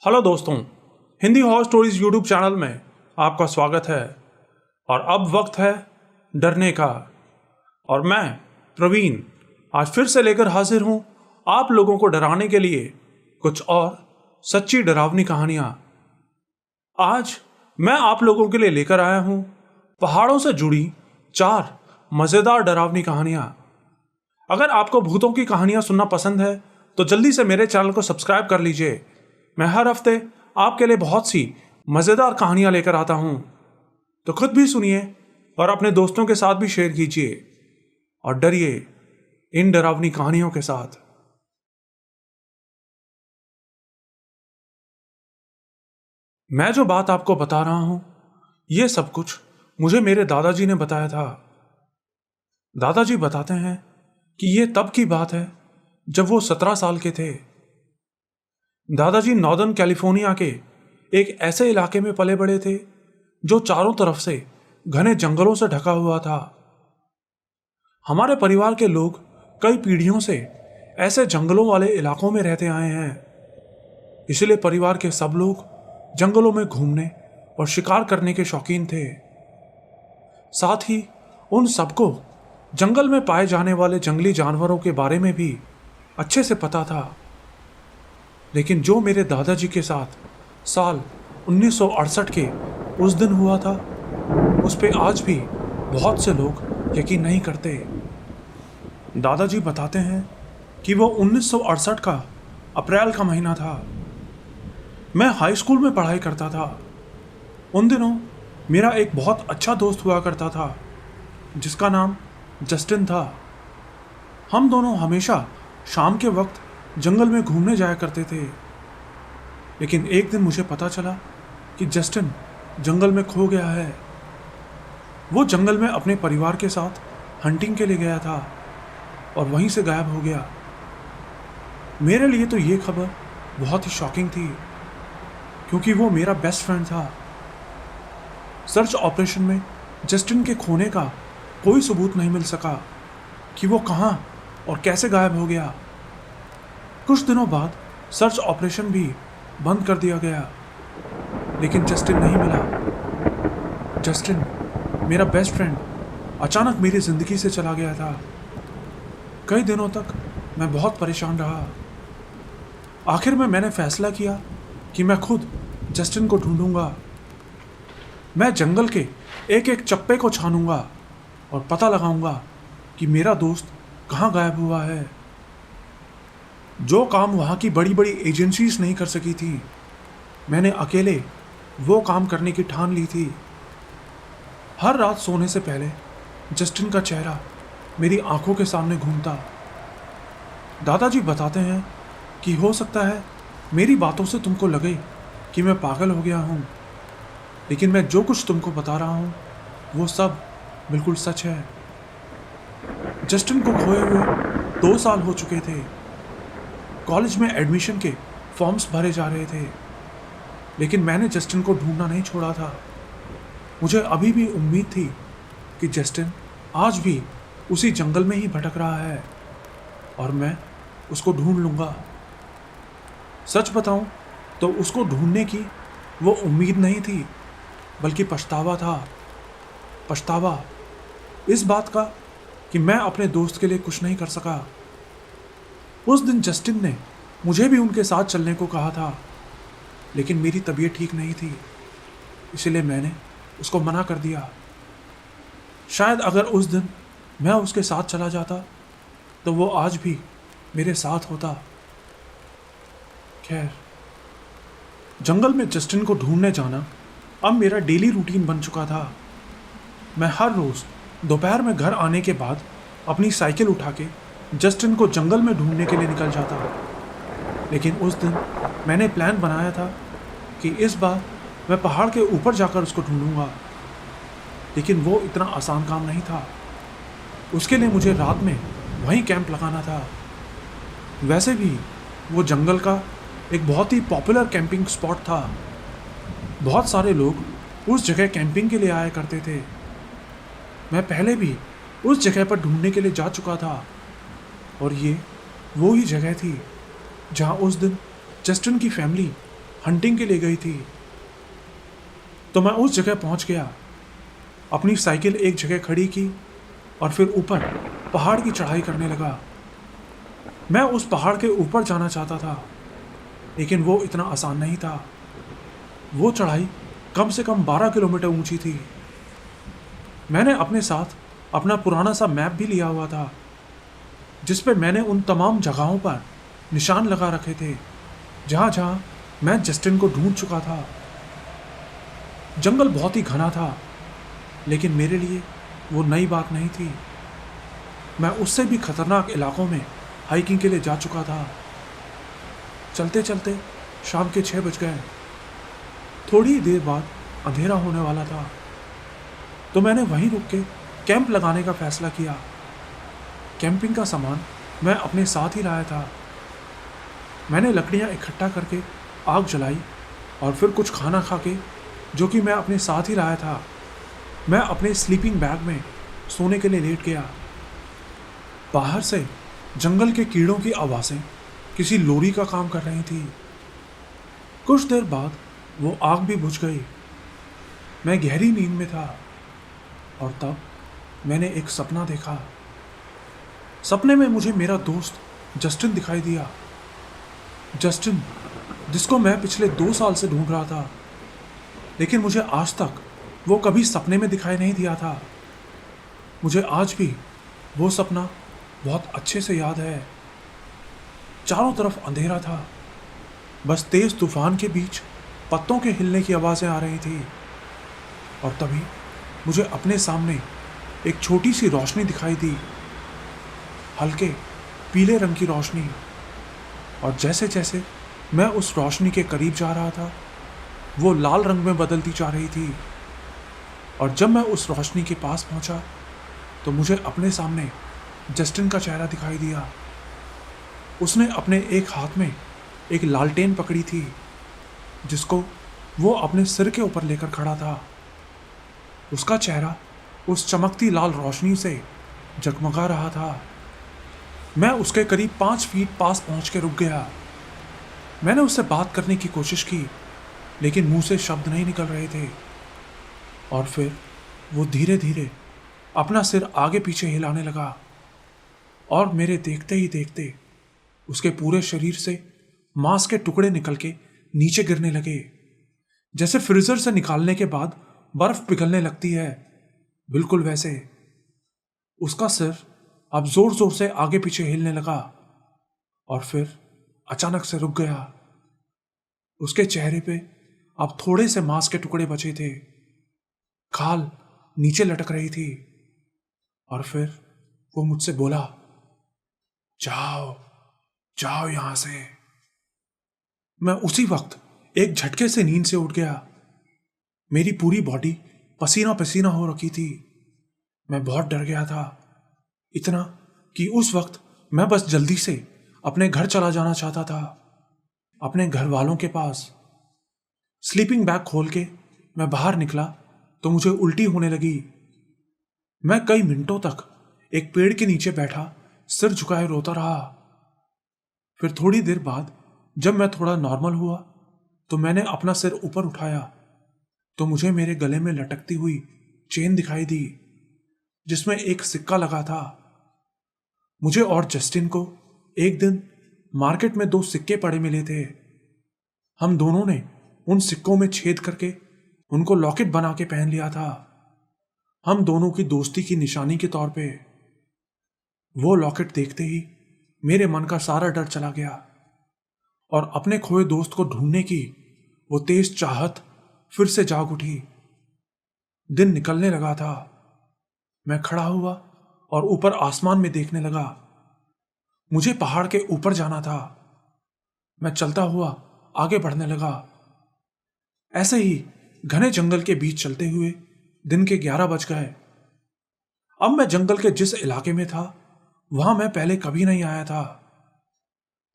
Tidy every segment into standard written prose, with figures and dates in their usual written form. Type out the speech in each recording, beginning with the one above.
Hello दोस्तों, Hindi horror stories YouTube channel में आपका स्वागत है। और अब वक्त है डरने का। और मैं प्रवीण आज फिर से लेकर हाजिर हूं आप लोगों को डराने के लिए कुछ और सच्ची डरावनी कहानियां। आज मैं आप लोगों के लिए लेकर आया हूं पहाड़ों से जुड़ी 4 मजेदार डरावनी कहानियां। अगर आपको भूतों की कहानियां सुनना पसंद है तो जल्दी से मेरे चैनल को सब्सक्राइब कर लीजिए। मैं हर हफ्ते आपके लिए बहुत सी मजेदार कहानियां लेकर आता हूं, तो खुद भी सुनिए और अपने दोस्तों के साथ भी शेयर कीजिए और डरिए इन डरावनी कहानियों के साथ। मैं जो बात आपको बता रहा हूं, ये सब कुछ मुझे मेरे दादाजी ने बताया था। दादाजी बताते हैं कि ये तब की बात है जब वो 17 साल के थे। दादाजी नॉर्दर्न कैलिफोर्निया के एक ऐसे इलाके में पले बड़े थे जो चारों तरफ से घने जंगलों से ढका हुआ था। हमारे परिवार के लोग कई पीढ़ियों से ऐसे जंगलों वाले इलाकों में रहते आए हैं, इसलिए परिवार के सब लोग जंगलों में घूमने और शिकार करने के शौकीन थे। साथ ही उन सबको जंगल में पाए जाने वाले जंगली जानवरों के बारे में भी अच्छे से पता था। लेकिन जो मेरे दादाजी के साथ साल 1968 के उस दिन हुआ था, उस पे आज भी बहुत से लोग यकीन नहीं करते। दादाजी बताते हैं कि वो 1968 का अप्रैल का महीना था। मैं हाई स्कूल में पढ़ाई करता था। उन दिनों मेरा एक बहुत अच्छा दोस्त हुआ करता था जिसका नाम जस्टिन था। हम दोनों हमेशा शाम के वक्त जंगल में घूमने जाया करते थे। लेकिन एक दिन मुझे पता चला कि जस्टिन जंगल में खो गया है। वो जंगल में अपने परिवार के साथ हंटिंग के लिए गया था और वहीं से गायब हो गया। मेरे लिए तो ये खबर बहुत ही शॉकिंग थी, क्योंकि वो मेरा बेस्ट फ्रेंड था। सर्च ऑपरेशन में जस्टिन के खोने का कोई सबूत नहीं मिल सका कि वो कहाँ और कैसे गायब हो गया। कुछ दिनों बाद सर्च ऑपरेशन भी बंद कर दिया गया, लेकिन जस्टिन नहीं मिला। जस्टिन, मेरा बेस्ट फ्रेंड, अचानक मेरी ज़िंदगी से चला गया था। कई दिनों तक मैं बहुत परेशान रहा। आखिर में मैंने फैसला किया कि मैं खुद जस्टिन को ढूंढूंगा। मैं जंगल के एक एक चप्पे को छानूंगा और पता लगाऊंगा कि मेरा दोस्त कहाँ गायब हुआ है। जो काम वहाँ की बड़ी बड़ी एजेंसीज नहीं कर सकी थी, मैंने अकेले वो काम करने की ठान ली थी। हर रात सोने से पहले जस्टिन का चेहरा मेरी आंखों के सामने घूमता। दादाजी बताते हैं कि हो सकता है मेरी बातों से तुमको लगे कि मैं पागल हो गया हूँ, लेकिन मैं जो कुछ तुमको बता रहा हूँ वो सब बिल्कुल सच है। जस्टिन को खोए हुए 2 साल हो चुके थे। कॉलेज में एडमिशन के फॉर्म्स भरे जा रहे थे, लेकिन मैंने जस्टिन को ढूंढना नहीं छोड़ा था। मुझे अभी भी उम्मीद थी कि जस्टिन आज भी उसी जंगल में ही भटक रहा है और मैं उसको ढूंढ लूँगा। सच बताऊं तो उसको ढूंढने की वो उम्मीद नहीं थी, बल्कि पछतावा था। पछतावा इस बात का कि मैं अपने दोस्त के लिए कुछ नहीं कर सका। उस दिन जस्टिन ने मुझे भी उनके साथ चलने को कहा था, लेकिन मेरी तबीयत ठीक नहीं थी, इसलिए मैंने उसको मना कर दिया। शायद अगर उस दिन मैं उसके साथ चला जाता तो वो आज भी मेरे साथ होता। खैर, जंगल में जस्टिन को ढूंढने जाना अब मेरा डेली रूटीन बन चुका था। मैं हर रोज़ दोपहर में घर आने के बाद अपनी साइकिल उठा के जस्टिन को जंगल में ढूंढने के लिए निकल जाता। लेकिन उस दिन मैंने प्लान बनाया था कि इस बार मैं पहाड़ के ऊपर जाकर उसको ढूंढूंगा, लेकिन वो इतना आसान काम नहीं था। उसके लिए मुझे रात में वहीं कैंप लगाना था। वैसे भी वो जंगल का एक बहुत ही पॉपुलर कैंपिंग स्पॉट था। बहुत सारे लोग उस जगह कैंपिंग के लिए आया करते थे। मैं पहले भी उस जगह पर ढूंढने के लिए जा चुका था और ये वो ही जगह थी जहाँ उस दिन जस्टिन की फैमिली हंटिंग के लिए गई थी। तो मैं उस जगह पहुंच गया, अपनी साइकिल एक जगह खड़ी की और फिर ऊपर पहाड़ की चढ़ाई करने लगा। मैं उस पहाड़ के ऊपर जाना चाहता था, लेकिन वो इतना आसान नहीं था। वो चढ़ाई कम से कम 12 किलोमीटर ऊंची थी। मैंने अपने साथ अपना पुराना सा मैप भी लिया हुआ था, जिस पे मैंने उन तमाम जगहों पर निशान लगा रखे थे जहाँ जहाँ मैं जस्टिन को ढूंढ चुका था। जंगल बहुत ही घना था, लेकिन मेरे लिए वो नई बात नहीं थी। मैं उससे भी खतरनाक इलाकों में हाइकिंग के लिए जा चुका था। चलते चलते शाम के 6 बज गए। थोड़ी ही देर बाद अंधेरा होने वाला था, तो मैंने वहीं रुक के कैंप लगाने का फैसला किया। कैंपिंग का सामान मैं अपने साथ ही लाया था। मैंने लकड़ियाँ इकट्ठा करके आग जलाई और फिर कुछ खाना खा के, जो कि मैं अपने साथ ही लाया था, मैं अपने स्लीपिंग बैग में सोने के लिए लेट गया। बाहर से जंगल के कीड़ों की आवाज़ें किसी लोरी का काम कर रही थी। कुछ देर बाद वो आग भी बुझ गई। मैं गहरी नींद में था और तब मैंने एक सपना देखा। सपने में मुझे मेरा दोस्त जस्टिन दिखाई दिया। जस्टिन, जिसको मैं पिछले 2 साल से ढूंढ रहा था, लेकिन मुझे आज तक वो कभी सपने में दिखाई नहीं दिया था। मुझे आज भी वो सपना बहुत अच्छे से याद है। चारों तरफ अंधेरा था, बस तेज तूफान के बीच पत्तों के हिलने की आवाज़ें आ रही थी। और तभी मुझे अपने सामने एक छोटी सी रोशनी दिखाई दी, हल्के पीले रंग की रोशनी। और जैसे जैसे मैं उस रोशनी के करीब जा रहा था, वो लाल रंग में बदलती जा रही थी। और जब मैं उस रोशनी के पास पहुंचा, तो मुझे अपने सामने जस्टिन का चेहरा दिखाई दिया। उसने अपने एक हाथ में एक लालटेन पकड़ी थी, जिसको वो अपने सिर के ऊपर लेकर खड़ा था। उसका चेहरा उस चमकती लाल रोशनी से जगमगा रहा था। मैं उसके करीब 5 फीट पास पहुंच के रुक गया। मैंने उससे बात करने की कोशिश की, लेकिन मुंह से शब्द नहीं निकल रहे थे। और फिर वो धीरे धीरे अपना सिर आगे पीछे हिलाने लगा और मेरे देखते ही देखते उसके पूरे शरीर से मांस के टुकड़े निकल के नीचे गिरने लगे, जैसे फ्रीजर से निकालने के बाद बर्फ पिघलने लगती है, बिल्कुल वैसे। उसका सिर अब जोर जोर से आगे पीछे हिलने लगा और फिर अचानक से रुक गया। उसके चेहरे पे अब थोड़े से मांस के टुकड़े बचे थे, खाल नीचे लटक रही थी। और फिर वो मुझसे बोला, जाओ जाओ यहां से। मैं उसी वक्त एक झटके से नींद से उठ गया। मेरी पूरी बॉडी पसीना पसीना हो रखी थी। मैं बहुत डर गया था, इतना कि उस वक्त मैं बस जल्दी से अपने घर चला जाना चाहता था, अपने घर वालों के पास। स्लीपिंग बैग खोल के मैं बाहर निकला तो मुझे उल्टी होने लगी। मैं कई मिनटों तक एक पेड़ के नीचे बैठा सिर झुकाए रोता रहा। फिर थोड़ी देर बाद जब मैं थोड़ा नॉर्मल हुआ तो मैंने अपना सिर ऊपर उठाया तो मुझे मेरे गले में लटकती हुई चेन दिखाई दी, जिसमें एक सिक्का लगा था। मुझे और जस्टिन को एक दिन मार्केट में 2 सिक्के पड़े मिले थे। हम दोनों ने उन सिक्कों में छेद करके उनको लॉकेट बना के पहन लिया था, हम दोनों की दोस्ती की निशानी के तौर पे। वो लॉकेट देखते ही मेरे मन का सारा डर चला गया और अपने खोए दोस्त को ढूंढने की वो तेज चाहत फिर से जाग उठी। दिन निकलने लगा था। मैं खड़ा हुआ और ऊपर आसमान में देखने लगा। मुझे पहाड़ के ऊपर जाना था। मैं चलता हुआ आगे बढ़ने लगा। ऐसे ही घने जंगल के बीच चलते हुए दिन के 11 बज गए। अब मैं जंगल के जिस इलाके में था वहां मैं पहले कभी नहीं आया था।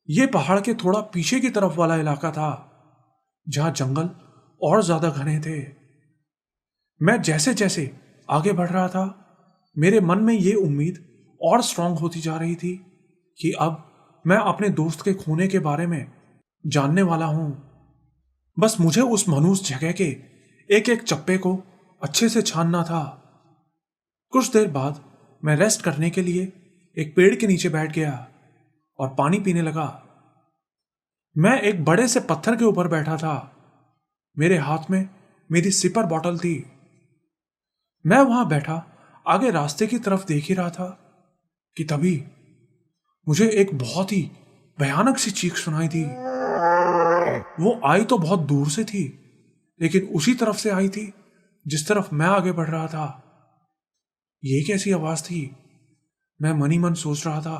यह पहाड़ के थोड़ा पीछे की तरफ वाला इलाका था, जहां जंगल और ज्यादा घने थे। मैं जैसे जैसे आगे बढ़ रहा था, मेरे मन में यह उम्मीद और स्ट्रांग होती जा रही थी कि अब मैं अपने दोस्त के खोने के बारे में जानने वाला हूं। बस मुझे उस मनहूस जगह के एक एक चप्पे को अच्छे से छानना था। कुछ देर बाद मैं रेस्ट करने के लिए एक पेड़ के नीचे बैठ गया और पानी पीने लगा। मैं एक बड़े से पत्थर के ऊपर बैठा था। मेरे हाथ में मेरी सिपर बॉटल थी। मैं वहां बैठा आगे रास्ते की तरफ देख ही रहा था कि तभी मुझे एक बहुत ही भयानक सी चीख सुनाई दी। वो आई तो बहुत दूर से थी, लेकिन उसी तरफ से आई थी जिस तरफ मैं आगे बढ़ रहा था। ये कैसी आवाज थी? मैं मन ही मन सोच रहा था।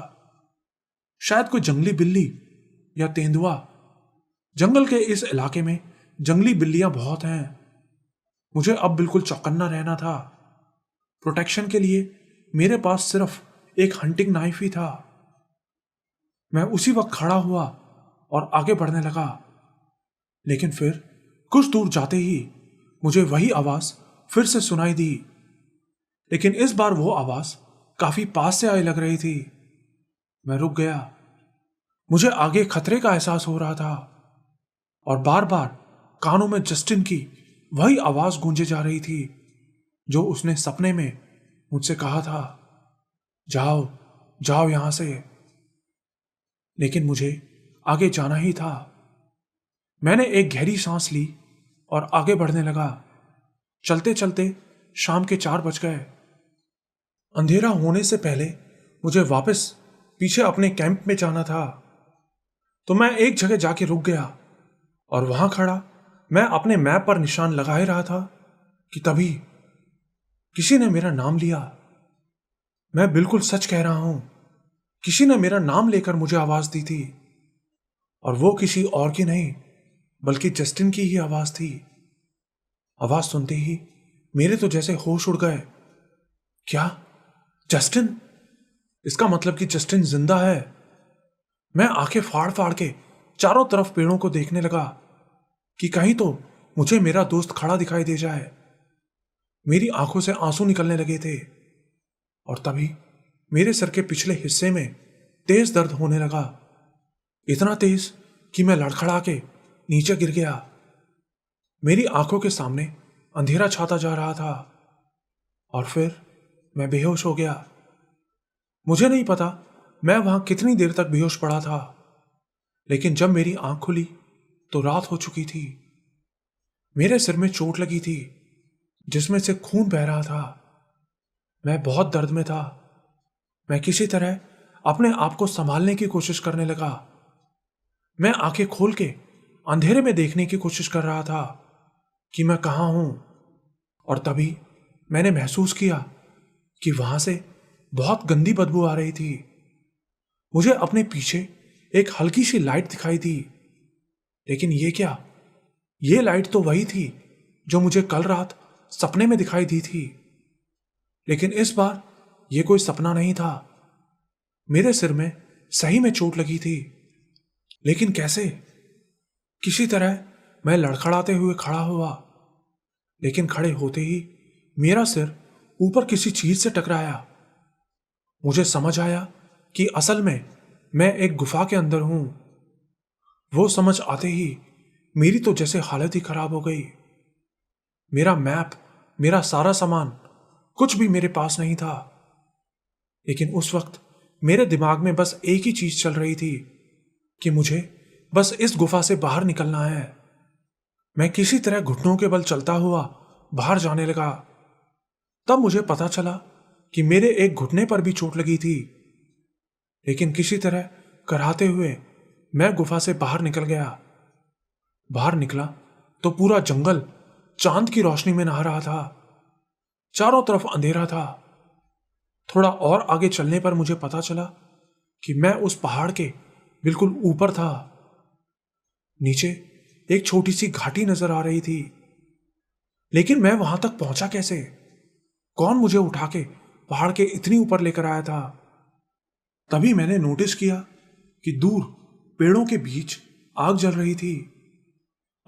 शायद कोई जंगली बिल्ली या तेंदुआ। जंगल के इस इलाके में जंगली बिल्लियां बहुत हैं। मुझे अब बिल्कुल चौकन्ना रहना था। प्रोटेक्शन के लिए मेरे पास सिर्फ एक हंटिंग नाइफ ही था। मैं उसी वक्त खड़ा हुआ और आगे बढ़ने लगा, लेकिन फिर कुछ दूर जाते ही मुझे वही आवाज फिर से सुनाई दी, लेकिन इस बार वो आवाज काफी पास से आई लग रही थी। मैं रुक गया। मुझे आगे खतरे का एहसास हो रहा था और बार बार कानों में जस्टिन की वही आवाज गूंजे जा रही थी जो उसने सपने में मुझसे कहा था, जाओ जाओ यहां से। लेकिन मुझे आगे जाना ही था। मैंने एक गहरी सांस ली और आगे बढ़ने लगा। चलते चलते शाम के 4 बज गए। अंधेरा होने से पहले मुझे वापस पीछे अपने कैंप में जाना था। तो मैं एक जगह जाके रुक गया और वहां खड़ा मैं अपने मैप पर निशान लगा ही रहा था कि तभी किसी ने मेरा नाम लिया। मैं बिल्कुल सच कह रहा हूं, किसी ने मेरा नाम लेकर मुझे आवाज दी थी, और वो किसी और की नहीं बल्कि जस्टिन की ही आवाज थी। आवाज सुनते ही मेरे तो जैसे होश उड़ गए। क्या? जस्टिन? इसका मतलब कि जस्टिन जिंदा है। मैं आंखें फाड़ फाड़ के चारों तरफ पेड़ों को देखने लगा कि कहीं तो मुझे मेरा दोस्त खड़ा दिखाई दे जाए। मेरी आंखों से आंसू निकलने लगे थे और तभी मेरे सर के पिछले हिस्से में तेज दर्द होने लगा। इतना तेज कि मैं लड़खड़ा के नीचे गिर गया। मेरी आंखों के सामने अंधेरा छाता जा रहा था और फिर मैं बेहोश हो गया। मुझे नहीं पता मैं वहां कितनी देर तक बेहोश पड़ा था, लेकिन जब मेरी आंख खुली तो रात हो चुकी थी। मेरे सिर में चोट लगी थी जिसमें से खून बह रहा था। मैं बहुत दर्द में था। मैं किसी तरह अपने आप को संभालने की कोशिश करने लगा। मैं आंखें खोल के अंधेरे में देखने की कोशिश कर रहा था कि मैं कहां हूं, और तभी मैंने महसूस किया कि वहां से बहुत गंदी बदबू आ रही थी। मुझे अपने पीछे एक हल्की सी लाइट दिखाई दी, लेकिन ये क्या? ये लाइट तो वही थी जो मुझे कल रात सपने में दिखाई दी थी, लेकिन इस बार ये कोई सपना नहीं था। मेरे सिर में सही में चोट लगी थी, लेकिन कैसे? किसी तरह मैं लड़खड़ाते हुए खड़ा हुआ, लेकिन खड़े होते ही मेरा सिर ऊपर किसी चीज से टकराया। मुझे समझ आया कि असल में मैं एक गुफा के अंदर हूं। वो समझ आते ही मेरी तो जैसे हालत ही खराब हो गई। मेरा मैप, मेरा सारा सामान, कुछ भी मेरे पास नहीं था। लेकिन उस वक्त मेरे दिमाग में बस एक ही चीज चल रही थी कि मुझे बस इस गुफा से बाहर निकलना है। मैं किसी तरह घुटनों के बल चलता हुआ बाहर जाने लगा। तब मुझे पता चला कि मेरे एक घुटने पर भी चोट लगी थी, लेकिन किसी तरह कराहते हुए मैं गुफा से बाहर निकल गया। बाहर निकला तो पूरा जंगल चांद की रोशनी में नहा रहा था। चारों तरफ अंधेरा था। थोड़ा और आगे चलने पर मुझे पता चला कि मैं उस पहाड़ के बिल्कुल ऊपर था। नीचे एक छोटी सी घाटी नजर आ रही थी, लेकिन मैं वहां तक पहुंचा कैसे? कौन मुझे उठा के पहाड़ के इतनी ऊपर लेकर आया था? तभी मैंने नोटिस किया कि दूर पेड़ों के बीच आग जल रही थी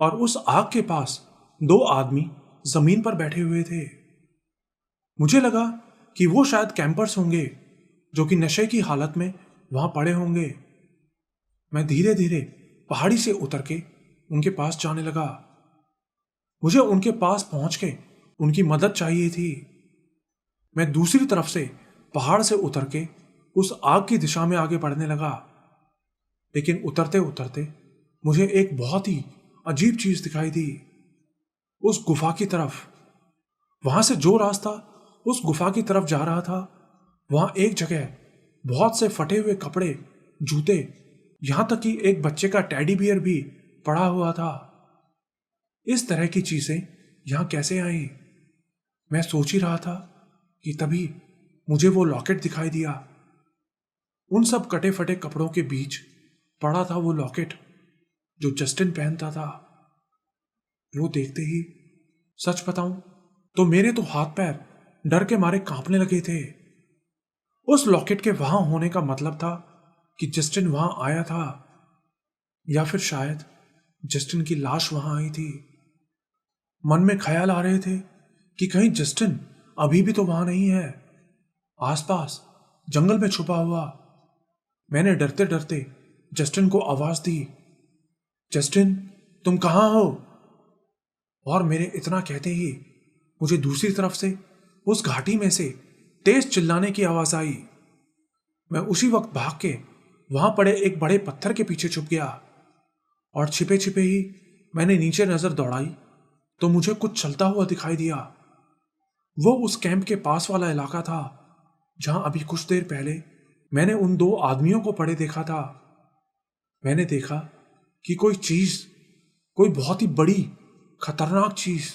और उस आग के पास 2 आदमी जमीन पर बैठे हुए थे। मुझे लगा कि वो शायद कैंपर्स होंगे जो कि नशे की हालत में वहां पड़े होंगे। मैं धीरे धीरे पहाड़ी से उतर के उनके पास जाने लगा। मुझे उनके पास पहुंच के उनकी मदद चाहिए थी। मैं दूसरी तरफ से पहाड़ से उतर के उस आग की दिशा में आगे बढ़ने लगा। लेकिन उतरते उतरते मुझे एक बहुत ही अजीब चीज दिखाई दी, उस गुफा की तरफ। वहां से जो रास्ता उस गुफा की तरफ जा रहा था, वहां एक जगह बहुत से फटे हुए कपड़े, जूते, यहां तक कि एक बच्चे का टेडी बियर भी पड़ा हुआ था। इस तरह की चीजें यहां कैसे आई? मैं सोच ही रहा था कि तभी मुझे वो लॉकेट दिखाई दिया। उन सब कटे फटे कपड़ों के बीच पड़ा था वो लॉकेट जो जस्टिन पहनता था। वो देखते ही, सच बताऊं तो मेरे तो हाथ पैर डर के मारे कांपने लगे थे। उस लॉकेट के वहां होने का मतलब था कि जस्टिन वहां आया था, या फिर शायद जस्टिन की लाश वहां आई थी। मन में ख्याल आ रहे थे कि कहीं जस्टिन अभी भी तो वहां नहीं है, आसपास जंगल में छुपा हुआ। मैंने डरते डरते जस्टिन को आवाज दी, जस्टिन तुम कहां हो? और मेरे इतना कहते ही मुझे दूसरी तरफ से उस घाटी में से तेज चिल्लाने की आवाज आई। मैं उसी वक्त भाग के वहां पड़े एक बड़े पत्थर के पीछे छुप गया और छिपे छिपे ही मैंने नीचे नजर दौड़ाई तो मुझे कुछ चलता हुआ दिखाई दिया। वो उस कैंप के पास वाला इलाका था जहां अभी कुछ देर पहले मैंने उन दो आदमियों को पड़े देखा था। मैंने देखा कि कोई चीज, कोई बहुत ही बड़ी खतरनाक चीज,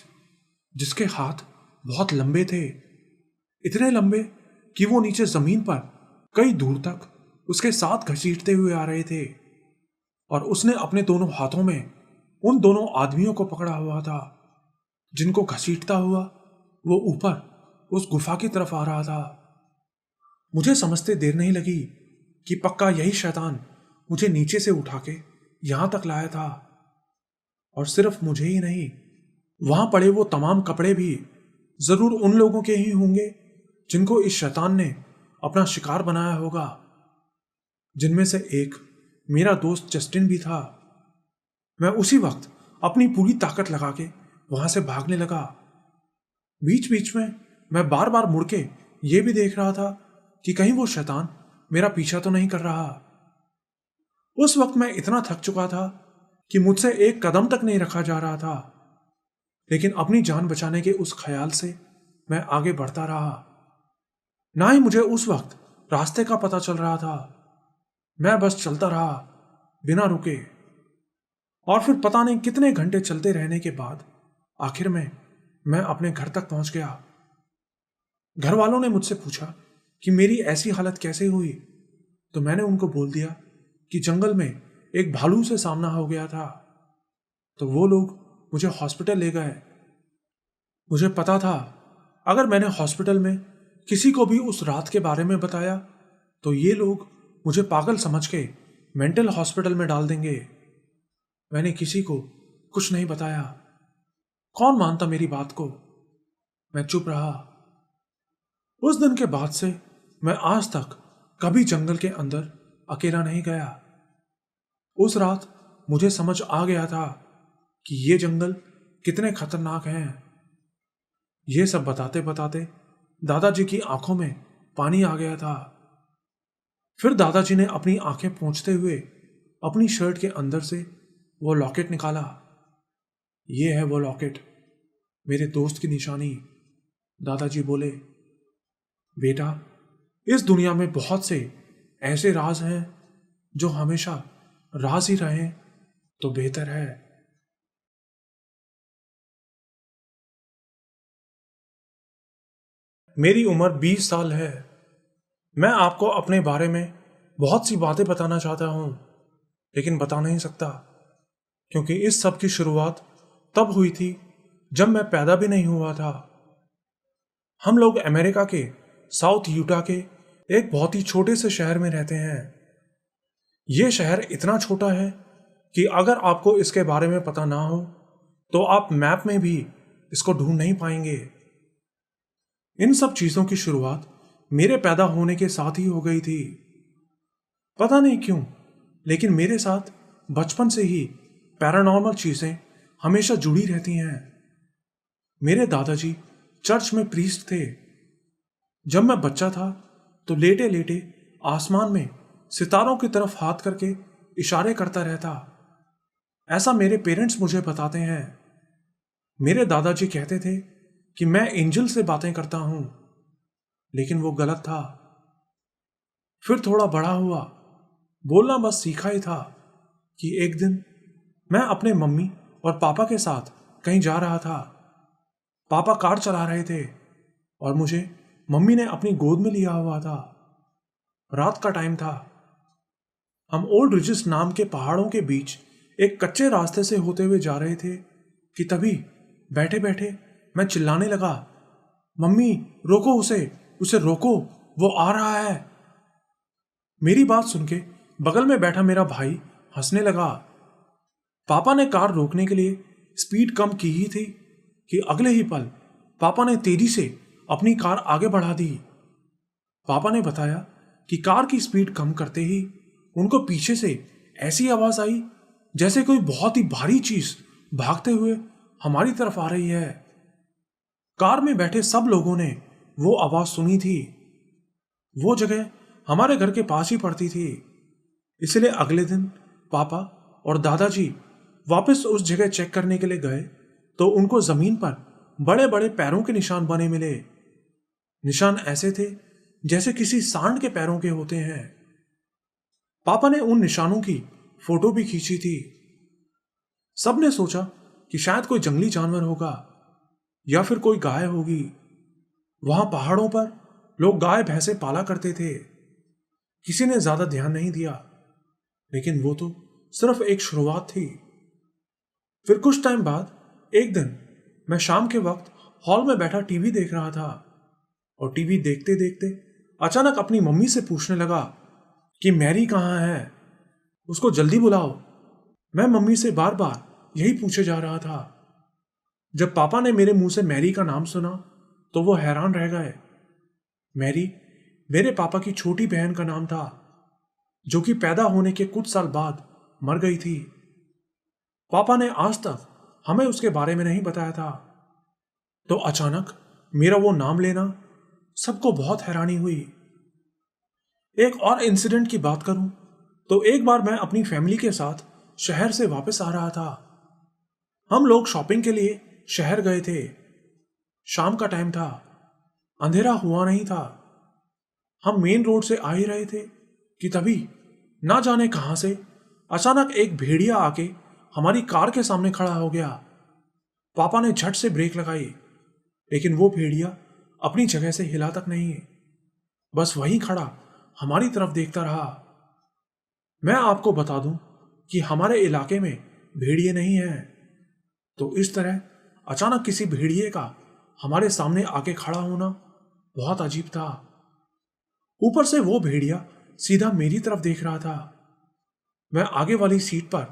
जिसके हाथ बहुत लंबे थे, इतने लंबे कि वो नीचे जमीन पर कई दूर तक उसके साथ घसीटते हुए आ रहे थे। और उसने अपने दोनों हाथों में उन दोनों आदमियों को पकड़ा हुआ था, जिनको घसीटता हुआ वो ऊपर उस गुफा की तरफ आ रहा था। मुझे समझते देर नहीं लगी कि पक्का यही शैतान मुझे नीचे से उठा के यहां तक लाया था। और सिर्फ मुझे ही नहीं, वहां पड़े वो तमाम कपड़े भी जरूर उन लोगों के ही होंगे जिनको इस शैतान ने अपना शिकार बनाया होगा, जिनमें से एक मेरा दोस्त जस्टिन भी था। मैं उसी वक्त अपनी पूरी ताकत लगा के वहां से भागने लगा। बीच बीच में मैं बार बार मुड़ के ये भी देख रहा था कि कहीं वो शैतान मेरा पीछा तो नहीं कर रहा। उस वक्त मैं इतना थक चुका था कि मुझसे एक कदम तक नहीं रखा जा रहा था, लेकिन अपनी जान बचाने के उस ख्याल से मैं आगे बढ़ता रहा। ना ही मुझे उस वक्त रास्ते का पता चल रहा था। मैं बस चलता रहा बिना रुके। और फिर पता नहीं कितने घंटे चलते रहने के बाद आखिर में मैं अपने घर तक पहुंच गया। घर वालों ने मुझसे पूछा कि मेरी ऐसी हालत कैसे हुई, तो मैंने उनको बोल दिया कि जंगल में एक भालू से सामना हो गया था। तो वो लोग मुझे हॉस्पिटल ले गए। मुझे पता था अगर मैंने हॉस्पिटल में किसी को भी उस रात के बारे में बताया तो ये लोग मुझे पागल समझ के मेंटल हॉस्पिटल में डाल देंगे। मैंने किसी को कुछ नहीं बताया। कौन मानता मेरी बात को? मैं चुप रहा। उस दिन के बाद से मैं आज तक कभी जंगल के अंदर अकेला नहीं गया। उस रात मुझे समझ आ गया था कि ये जंगल कितने खतरनाक हैं। ये सब बताते बताते दादाजी की आंखों में पानी आ गया था। फिर दादाजी ने अपनी आंखें पोंछते हुए अपनी शर्ट के अंदर से वो लॉकेट निकाला। ये है वो लॉकेट, मेरे दोस्त की निशानी। दादाजी बोले, बेटा, इस दुनिया में बहुत से ऐसे राज हैं जो हमेशा राज ही रहें तो बेहतर है। मेरी उम्र 20 साल है। मैं आपको अपने बारे में बहुत सी बातें बताना चाहता हूं, लेकिन बता नहीं सकता, क्योंकि इस सब की शुरुआत तब हुई थी जब मैं पैदा भी नहीं हुआ था। हम लोग अमेरिका के साउथ यूटा के एक बहुत ही छोटे से शहर में रहते हैं। यह शहर इतना छोटा है कि अगर आपको इसके बारे में पता ना हो तो आप मैप में भी इसको ढूंढ नहीं पाएंगे। इन सब चीजों की शुरुआत मेरे पैदा होने के साथ ही हो गई थी। पता नहीं क्यों, लेकिन मेरे साथ बचपन से ही पैरानॉर्मल चीजें हमेशा जुड़ी रहती हैं। मेरे दादाजी चर्च में प्रीस्ट थे। जब मैं बच्चा था तो लेटे लेटे आसमान में सितारों की तरफ हाथ करके इशारे करता रहता। ऐसा मेरे पेरेंट्स मुझे बताते हैं। मेरे दादाजी कहते थे कि मैं एंजल से बातें करता हूं, लेकिन वो गलत था। फिर थोड़ा बड़ा हुआ, बोलना बस सीखा ही था कि एक दिन मैं अपने मम्मी और पापा के साथ कहीं जा रहा था। पापा कार चला रहे थे और मुझे मम्मी ने अपनी गोद में लिया हुआ था। रात का टाइम था। हम ओल्ड रिजिस नाम के पहाड़ों के बीच एक कच्चे रास्ते से होते हुए जा रहे थे कि तभी बैठे बैठे मैं चिल्लाने लगा, मम्मी रोको उसे, उसे रोको, वो आ रहा है। मेरी बात सुन के बगल में बैठा मेरा भाई हंसने लगा। पापा ने कार रोकने के लिए स्पीड कम की ही थी कि अगले ही पल पापा ने तेजी से अपनी कार आगे बढ़ा दी। पापा ने बताया कि कार की स्पीड कम करते ही उनको पीछे से ऐसी आवाज आई जैसे कोई बहुत ही भारी चीज भागते हुए हमारी तरफ आ रही है। कार में बैठे सब लोगों ने वो आवाज सुनी थी। वो जगह हमारे घर के पास ही पड़ती थी, इसलिए अगले दिन पापा और दादाजी वापस उस जगह चेक करने के लिए गए तो उनको जमीन पर बड़े बड़े पैरों के निशान बने मिले। निशान ऐसे थे जैसे किसी सांड के पैरों के होते हैं। पापा ने उन निशानों की फोटो भी खींची थी। सबने सोचा कि शायद कोई जंगली जानवर होगा या फिर कोई गाय होगी। वहां पहाड़ों पर लोग गाय भैंसे पाला करते थे। किसी ने ज्यादा ध्यान नहीं दिया, लेकिन वो तो सिर्फ एक शुरुआत थी। फिर कुछ टाइम बाद एक दिन मैं शाम के वक्त हॉल में बैठा टीवी देख रहा था और टीवी देखते देखते अचानक अपनी मम्मी से पूछने लगा कि मैरी कहाँ है, उसको जल्दी बुलाओ। मैं मम्मी से बार बार यही पूछे जा रहा था। जब पापा ने मेरे मुंह से मैरी का नाम सुना तो वो हैरान रह गए। मैरी मेरे पापा की छोटी बहन का नाम था, जो कि पैदा होने के कुछ साल बाद मर गई थी। पापा ने आज तक हमें उसके बारे में नहीं बताया था। तो अचानक मेरा वो नाम लेना सबको बहुत हैरानी हुई। एक और इंसिडेंट की बात करूं तो एक बार मैं अपनी फैमिली के साथ शहर से वापस आ रहा था। हम लोग शॉपिंग के लिए शहर गए थे। शाम का टाइम था, अंधेरा हुआ नहीं था। हम मेन रोड से आ ही रहे थे कि तभी ना जाने कहां से अचानक एक भेड़िया आके हमारी कार के सामने खड़ा हो गया। पापा ने झट से ब्रेक लगाई, लेकिन वो भेड़िया अपनी जगह से हिला तक नहीं, बस वहीं खड़ा हमारी तरफ देखता रहा। मैं आपको बता दूं कि हमारे इलाके में भेड़िए नहीं हैं। तो इस तरह अचानक किसी भेड़िए का हमारे सामने आके खड़ा होना बहुत अजीब था। ऊपर से वो भेड़िया सीधा मेरी तरफ देख रहा था। मैं आगे वाली सीट पर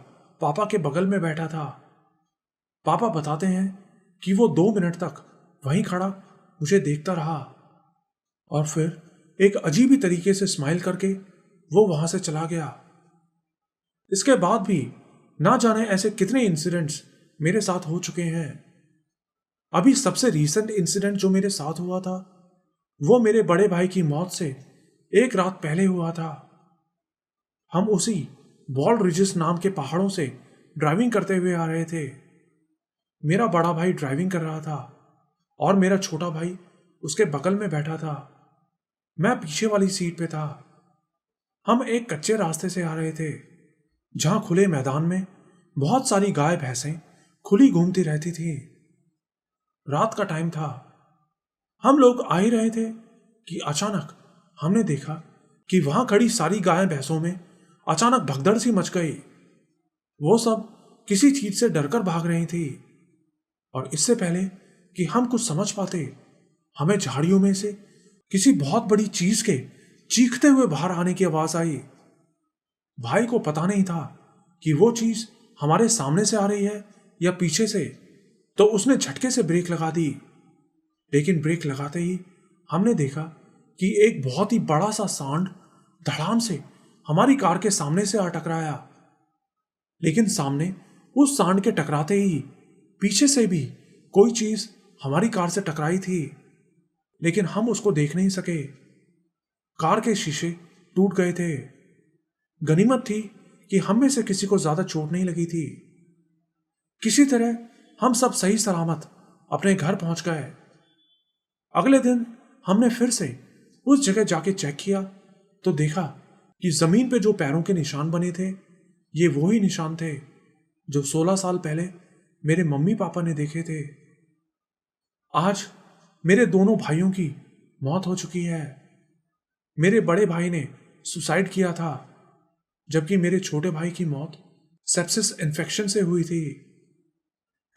पापा के बगल में बैठा था। पापा बताते हैं कि वो 2 मिनट तक वहीं खड़ा मुझे देखता रहा और फिर एक अजीब ही तरीके से स्माइल करके वो वहां से चला गया। इसके बाद भी ना जाने ऐसे कितने इंसिडेंट्स मेरे साथ हो चुके हैं। अभी सबसे रीसेंट इंसिडेंट जो मेरे साथ हुआ था वो मेरे बड़े भाई की मौत से एक रात पहले हुआ था। हम उसी बॉल्ड रिजिस नाम के पहाड़ों से ड्राइविंग करते हुए आ रहे थे। मेरा बड़ा भाई ड्राइविंग कर रहा था और मेरा छोटा भाई उसके बगल में बैठा था। मैं पीछे वाली सीट पे था। हम एक कच्चे रास्ते से आ रहे थे जहां खुले मैदान में बहुत सारी गाय भैंसें खुली घूमती रहती थी। रात का टाइम था। हम लोग आ ही रहे थे कि अचानक हमने देखा कि वहां खड़ी सारी गाय भैंसों में अचानक भगदड़ सी मच गई। वो सब किसी चीज से डरकर भाग रही थी और इससे पहले कि हम कुछ समझ पाते, हमें झाड़ियों में से किसी बहुत बड़ी चीज के चीखते हुए बाहर आने की आवाज आई। भाई को पता नहीं था कि वो चीज हमारे सामने से आ रही है या पीछे से, तो उसने झटके से ब्रेक लगा दी। लेकिन ब्रेक लगाते ही हमने देखा कि एक बहुत ही बड़ा सा सांड धड़ाम से हमारी कार के सामने से आ टकराया। लेकिन सामने उस सांड के टकराते ही पीछे से भी कोई चीज हमारी कार से टकराई थी, लेकिन हम उसको देख नहीं सके। कार के शीशे टूट गए थे। गनीमत थी कि हम में से किसी को ज्यादा चोट नहीं लगी थी। किसी तरह हम सब सही सलामत अपने घर पहुंच गए। अगले दिन हमने फिर से उस जगह जाके चेक किया तो देखा कि जमीन पे जो पैरों के निशान बने थे, ये वो ही निशान थे जो 16 साल पहले मेरे मम्मी पापा ने देखे थे। आज मेरे दोनों भाइयों की मौत हो चुकी है। मेरे बड़े भाई ने सुसाइड किया था, जबकि मेरे छोटे भाई की मौत सेप्सिस इन्फेक्शन से हुई थी।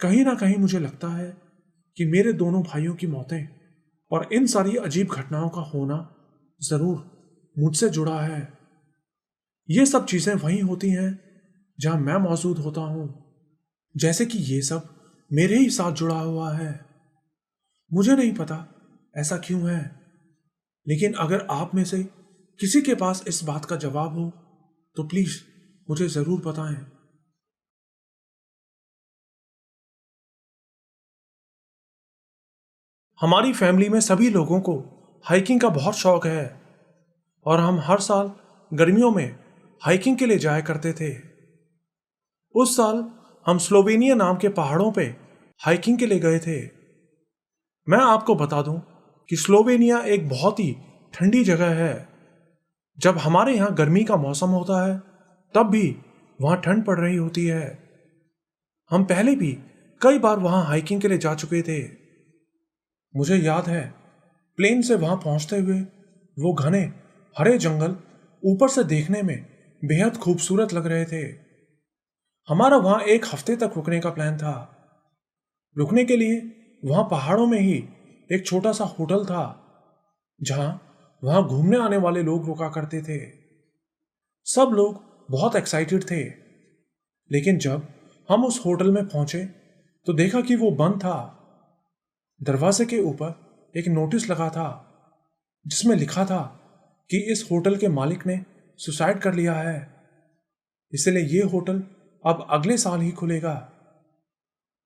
कहीं ना कहीं मुझे लगता है कि मेरे दोनों भाइयों की मौतें और इन सारी अजीब घटनाओं का होना जरूर मुझसे जुड़ा है। ये सब चीजें वहीं होती हैं जहां मैं मौजूद होता हूं, जैसे कि ये सब मेरे ही साथ जुड़ा हुआ है। मुझे नहीं पता ऐसा क्यों है, लेकिन अगर आप में से किसी के पास इस बात का जवाब हो तो प्लीज मुझे जरूर बताएं। हमारी फैमिली में सभी लोगों को हाइकिंग का बहुत शौक है और हम हर साल गर्मियों में हाइकिंग के लिए जाया करते थे। उस साल हम स्लोवेनिया नाम के पहाड़ों पे हाइकिंग के लिए गए थे। मैं आपको बता दूं कि स्लोवेनिया एक बहुत ही ठंडी जगह है। जब हमारे यहाँ गर्मी का मौसम होता है तब भी वहाँ ठंड पड़ रही होती है। हम पहले भी कई बार वहाँ हाइकिंग के लिए जा चुके थे। मुझे याद है प्लेन से वहां पहुंचते हुए वो घने हरे जंगल ऊपर से देखने में बेहद खूबसूरत लग रहे थे। हमारा वहां एक हफ्ते तक रुकने का प्लान था। रुकने के लिए वहां पहाड़ों में ही एक छोटा सा होटल था जहां वहां घूमने आने वाले लोग रुका करते थे। सब लोग बहुत एक्साइटेड थे, लेकिन जब हम उस होटल में पहुंचे तो देखा कि वो बंद था। दरवाजे के ऊपर एक नोटिस लगा था जिसमें लिखा था कि इस होटल के मालिक ने सुसाइड कर लिया है, इसलिए ये होटल अब अगले साल ही खुलेगा।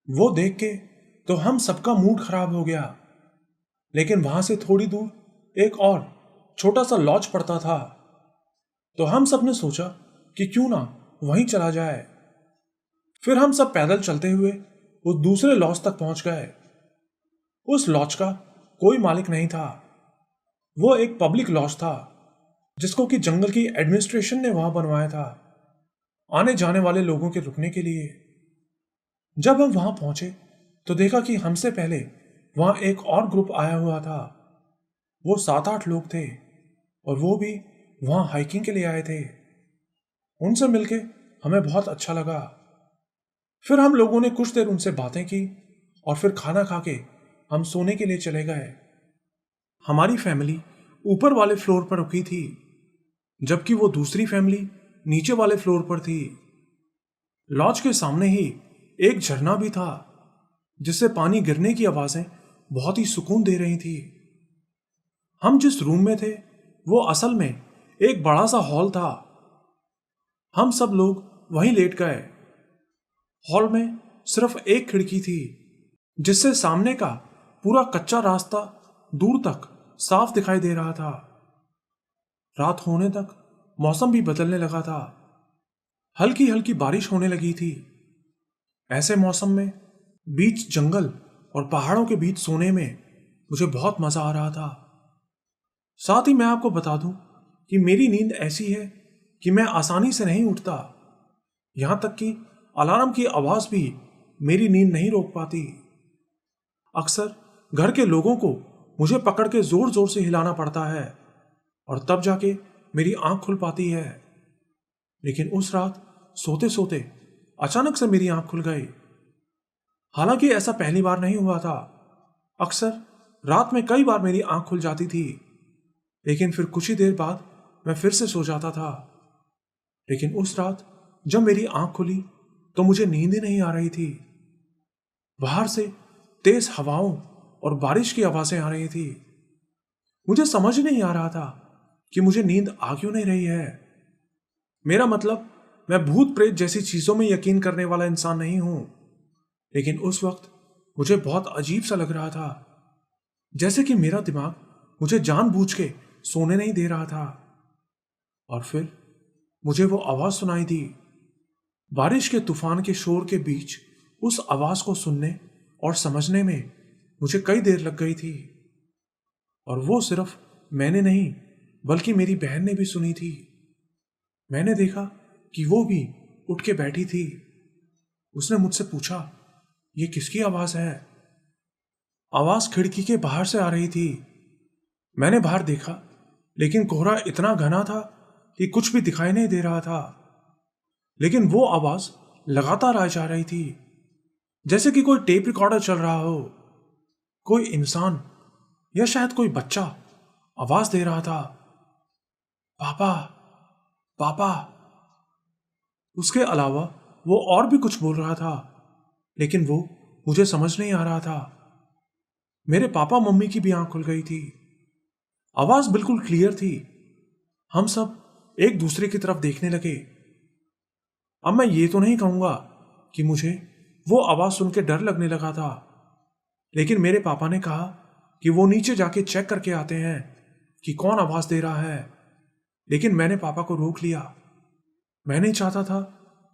वो देख के तो हम सबका मूड खराब हो गया, लेकिन वहां से थोड़ी दूर एक और छोटा सा लॉज पड़ता था, तो हम सब ने सोचा कि क्यों ना वहीं चला जाए। फिर हम सब पैदल चलते हुए उस दूसरे लॉज तक पहुंच गए। उस लॉज का कोई मालिक नहीं था। वो एक पब्लिक लॉज था जिसको कि जंगल की एडमिनिस्ट्रेशन ने वहां बनवाया था आने जाने वाले लोगों के रुकने के लिए। जब हम वहां पहुंचे तो देखा कि हमसे पहले वहां एक और ग्रुप आया हुआ था। वो 7-8 लोग थे और वो भी वहां हाइकिंग के लिए आए थे। उनसे मिलके हमें बहुत अच्छा लगा। फिर हम लोगों ने कुछ देर उनसे बातें की और फिर खाना खा के हम सोने के लिए चले गए। हमारी फैमिली ऊपर वाले फ्लोर पर रुकी थी, जबकि वो दूसरी फैमिली नीचे वाले फ्लोर पर थी। लॉज के सामने ही एक झरना भी था जिससे पानी गिरने की आवाजें बहुत ही सुकून दे रही थी। हम जिस रूम में थे वो असल में एक बड़ा सा हॉल था। हम सब लोग वहीं लेट गए। हॉल में सिर्फ एक खिड़की थी जिससे सामने का पूरा कच्चा रास्ता दूर तक साफ दिखाई दे रहा था। रात होने तक मौसम भी बदलने लगा था। हल्की हल्की बारिश होने लगी थी। ऐसे मौसम में बीच जंगल और पहाड़ों के बीच सोने में मुझे बहुत मजा आ रहा था। साथ ही मैं आपको बता दूं कि मेरी नींद ऐसी है कि मैं आसानी से नहीं उठता। यहां तक कि अलार्म की आवाज भी मेरी नींद नहीं रोक पाती। अक्सर घर के लोगों को मुझे पकड़ के जोर जोर से हिलाना पड़ता है और तब जाके मेरी आंख खुल पाती है। लेकिन उस रात सोते सोते अचानक से मेरी आंख खुल गई। हालांकि ऐसा पहली बार नहीं हुआ था। अक्सर रात में कई बार मेरी आंख खुल जाती थी, लेकिन फिर कुछ ही देर बाद मैं फिर से सो जाता था। लेकिन उस रात जब मेरी आंख खुली तो मुझे नींद ही नहीं आ रही थी। बाहर से तेज हवाओं और बारिश की आवाजें आ रही थी। मुझे समझ नहीं आ रहा था कि मुझे नींद आ क्यों नहीं रही है। मेरा मतलब मैं भूत प्रेत जैसी चीजों में यकीन करने वाला इंसान नहीं हूं, लेकिन उस वक्त मुझे बहुत अजीब सा लग रहा था, जैसे कि मेरा दिमाग मुझे जानबूझ के सोने नहीं दे रहा था। और फिर मुझे वो आवाज सुनाई दी। बारिश के तूफान के शोर के बीच उस आवाज को सुनने और समझने में मुझे कई देर लग गई थी। और वो सिर्फ मैंने नहीं बल्कि मेरी बहन ने भी सुनी थी। मैंने देखा कि वो भी उठ के बैठी थी। उसने मुझसे पूछा, ये किसकी आवाज है? आवाज खिड़की के बाहर से आ रही थी। मैंने बाहर देखा, लेकिन कोहरा इतना घना था कि कुछ भी दिखाई नहीं दे रहा था। लेकिन वो आवाज लगातार आ जा रही थी, जैसे कि कोई टेप रिकॉर्डर चल रहा हो। कोई इंसान या शायद कोई बच्चा आवाज दे रहा था, पापा पापा। उसके अलावा वो और भी कुछ बोल रहा था, लेकिन वो मुझे समझ नहीं आ रहा था। मेरे पापा मम्मी की भी आंख खुल गई थी। आवाज बिल्कुल क्लियर थी। हम सब एक दूसरे की तरफ देखने लगे। अब मैं ये तो नहीं कहूंगा कि मुझे वो आवाज सुन के डर लगने लगा था, लेकिन मेरे पापा ने कहा कि वो नीचे जाके चेक करके आते हैं कि कौन आवाज दे रहा है। लेकिन मैंने पापा को रोक लिया। मैं नहीं चाहता था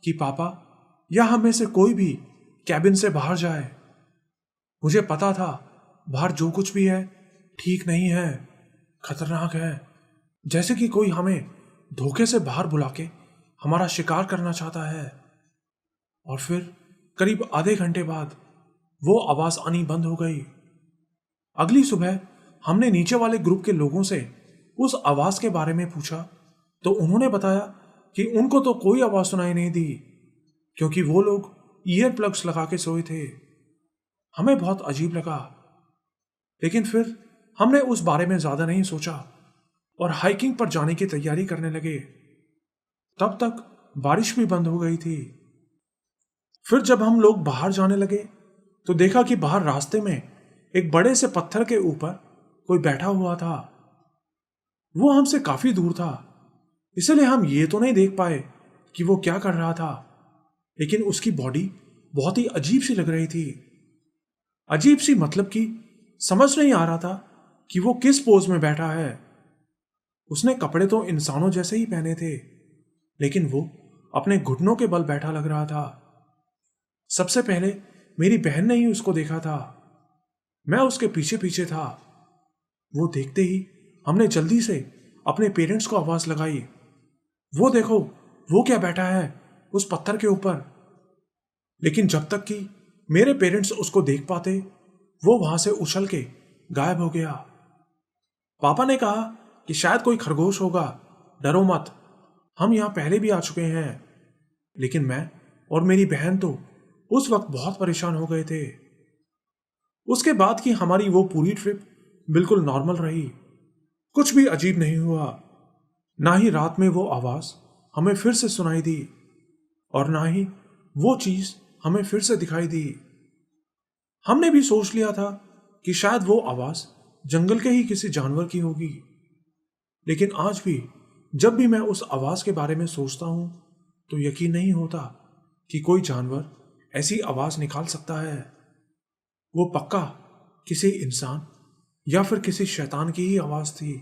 कि पापा या हम में से कोई भी कैबिन से बाहर जाए। मुझे पता था बाहर जो कुछ भी है ठीक नहीं है, खतरनाक है, जैसे कि कोई हमें धोखे से बाहर बुला के हमारा शिकार करना चाहता है। और फिर करीब आधे घंटे बाद वो आवाज आनी बंद हो गई। अगली सुबह हमने नीचे वाले ग्रुप के लोगों से उस आवाज के बारे में पूछा, तो उन्होंने बताया कि उनको तो कोई आवाज सुनाई नहीं दी, क्योंकि वो लोग ईयर प्लग्स लगा के सोए थे। हमें बहुत अजीब लगा, लेकिन फिर हमने उस बारे में ज्यादा नहीं सोचा और हाइकिंग पर जाने की तैयारी करने लगे। तब तक बारिश भी बंद हो गई थी। फिर जब हम लोग बाहर जाने लगे तो देखा कि बाहर रास्ते में एक बड़े से पत्थर के ऊपर कोई बैठा हुआ था। वो हमसे काफी दूर था, इसलिए हम ये तो नहीं देख पाए कि वो क्या कर रहा था, लेकिन उसकी बॉडी बहुत ही अजीब सी लग रही थी। अजीब सी मतलब कि समझ नहीं आ रहा था कि वो किस पोज में बैठा है। उसने कपड़े तो इंसानों जैसे ही पहने थे, लेकिन वो अपने घुटनों के बल बैठा लग रहा था। सबसे पहले मेरी बहन ने ही उसको देखा था। मैं उसके पीछे पीछे था। वो देखते ही हमने जल्दी से अपने पेरेंट्स को आवाज लगाई, वो देखो वो क्या बैठा है उस पत्थर के ऊपर। लेकिन जब तक कि मेरे पेरेंट्स उसको देख पाते, वो वहां से उछल के गायब हो गया। पापा ने कहा कि शायद कोई खरगोश होगा, डरो मत, हम यहां पहले भी आ चुके हैं। लेकिन मैं और मेरी बहन तो उस वक्त बहुत परेशान हो गए थे। उसके बाद की हमारी वो पूरी ट्रिप बिल्कुल नॉर्मल रही। कुछ भी अजीब नहीं हुआ। ना ही रात में वो आवाज हमें फिर से सुनाई दी, और ना ही वो चीज हमें फिर से दिखाई दी। हमने भी सोच लिया था कि शायद वो आवाज जंगल के ही किसी जानवर की होगी। लेकिन आज भी जब भी मैं उस आवाज के बारे में सोचता हूं तो यकीन नहीं होता कि कोई जानवर ऐसी आवाज निकाल सकता है। वो पक्का किसी इंसान या फिर किसी शैतान की ही आवाज थी।